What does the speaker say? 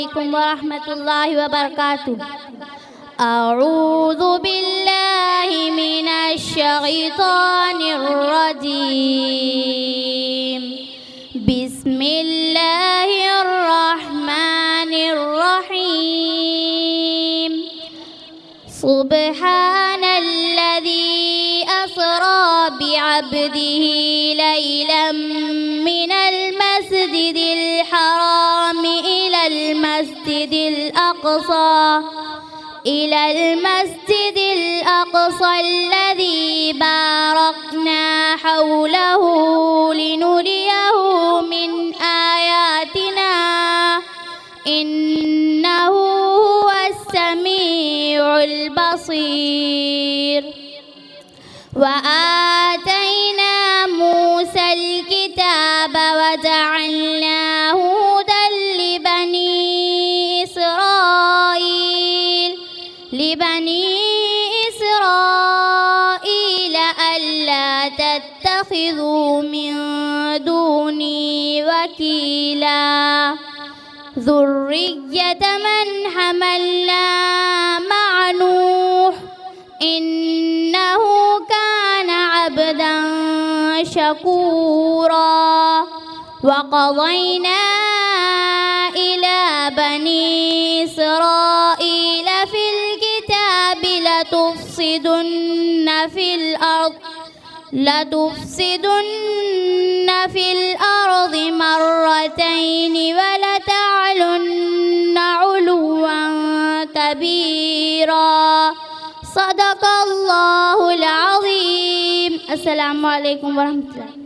عليكم ورحمة الله وبركاته. أعوذ بالله من الشيطان الرجيم. بسم الله الرحمن الرحيم. سبحان الذي أسرى بعبده ليلا من المسجد الحرام إلى المسجد الأقصى الذي باركنا حوله لنريه من آياتنا إنه هو السميع البصير. وآتينا موسى الكتاب وجعلناه هدى لبني إسرائيل ألا تتخذوا من دوني وكيلا ذرية من حملنا مع نوح إنه كان عبدا شكورا. وقضينا إلى بني إسرائيل في الكتاب لتفسدن في الأرض مرتين ولتعلن علوا كبيرا. صدق الله العظيم. السلام عليكم ورحمة الله.